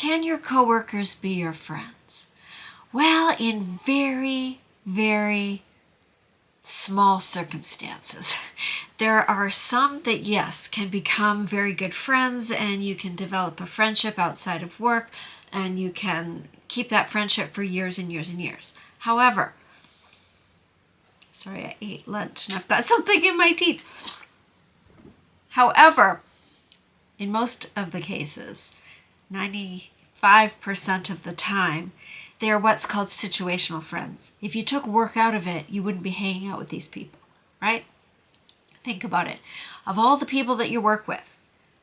Can your coworkers be your friends? Well, in very, very small circumstances. There are some that, yes, can become very good friends, and you can develop a friendship outside of work, and you can keep that friendship for years and years and years. However, sorry, I ate lunch and I've got something in my teeth. However, in most of the cases, 95% of the time, they are what's called situational friends. If you took work out of it, you wouldn't be hanging out with these people, right? Think about it. Of all the people that you work with,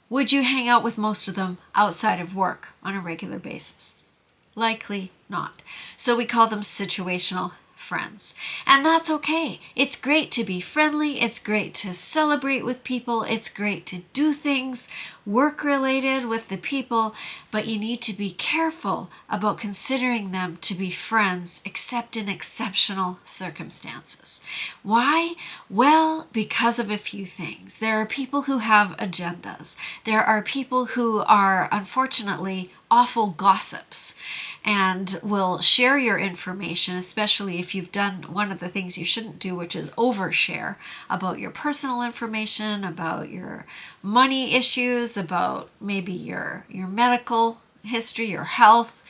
would you hang out with most of them outside of work on a regular basis? Likely not. So we call them situational friends. And that's okay. It's great to be friendly. It's great to celebrate with people. It's great to do things work-related with the people, but you need to be careful about considering them to be friends except in exceptional circumstances. Why? Well, because of a few things. There are people who have agendas. There are people who are, unfortunately, awful gossips and will share your information, especially if you've done one of the things you shouldn't do, which is overshare about your personal information, about your money issues, about maybe your medical history, your health,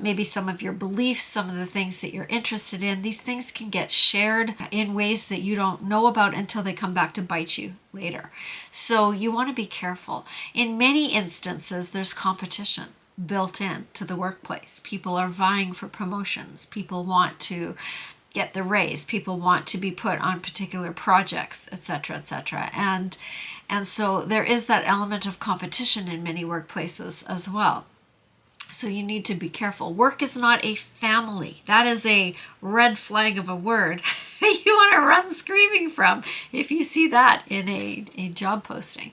maybe some of your beliefs, some of the things that you're interested in. These things can get shared in ways that you don't know about until they come back to bite you later. So you want to be careful. In many instances, there's competition built in to the workplace. People are vying for promotions. People want to get the raise. People want to be put on particular projects, etc., etc. And so there is that element of competition in many workplaces as well. So you need to be careful. Work is not a family. That is a red flag of a word that you want to run screaming from if you see that in a job posting.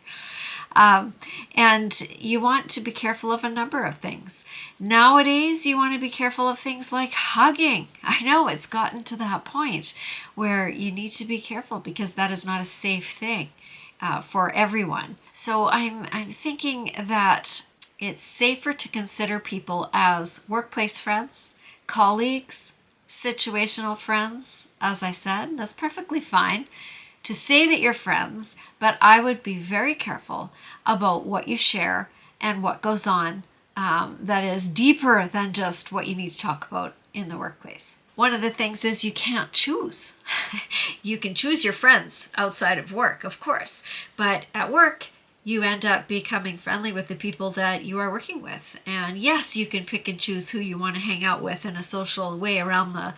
And you want to be careful of a number of things. Nowadays, you want to be careful of things like hugging. I know it's gotten to that point where you need to be careful because that is not a safe thing for everyone. So I'm thinking that it's safer to consider people as workplace friends, colleagues, situational friends. As I said, that's perfectly fine to say that you're friends, but I would be very careful about what you share and what goes on that is deeper than just what you need to talk about in the workplace. One of the things is you can't choose. You can choose your friends outside of work, of course, but at work, you end up becoming friendly with the people that you are working with. And yes, you can pick and choose who you want to hang out with in a social way around the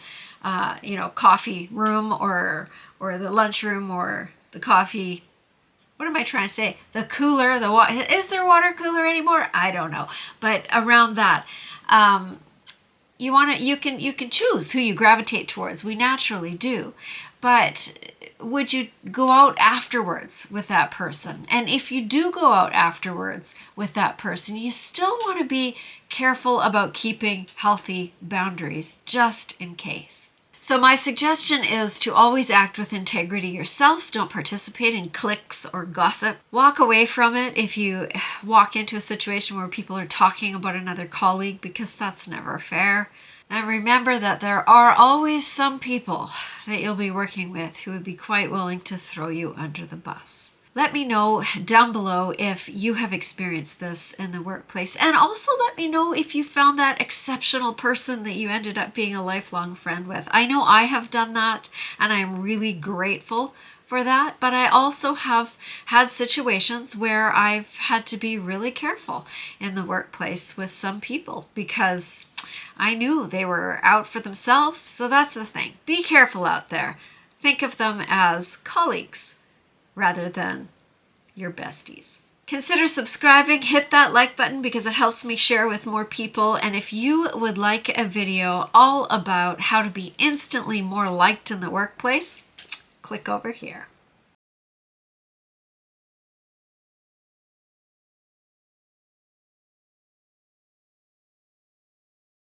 coffee room or the lunch room or the coffee. What am I trying to say? The cooler, is there a water cooler anymore? I don't know. But around that, you can choose who you gravitate towards. We naturally do. But would you go out afterwards with that person? And if you do go out afterwards with that person, you still want to be careful about keeping healthy boundaries just in case. So my suggestion is to always act with integrity yourself. Don't participate in cliques or gossip. Walk away from it if you walk into a situation where people are talking about another colleague, because that's never fair. And remember that there are always some people that you'll be working with who would be quite willing to throw you under the bus. Let me know down below if you have experienced this in the workplace. And also let me know if you found that exceptional person that you ended up being a lifelong friend with. I know I have done that, and I'm really grateful for that, but I also have had situations where I've had to be really careful in the workplace with some people because I knew they were out for themselves. So that's the thing. Be careful out there. Think of them as colleagues rather than your besties. Consider subscribing, hit that like button because it helps me share with more people. And if you would like a video all about how to be instantly more liked in the workplace, click over here.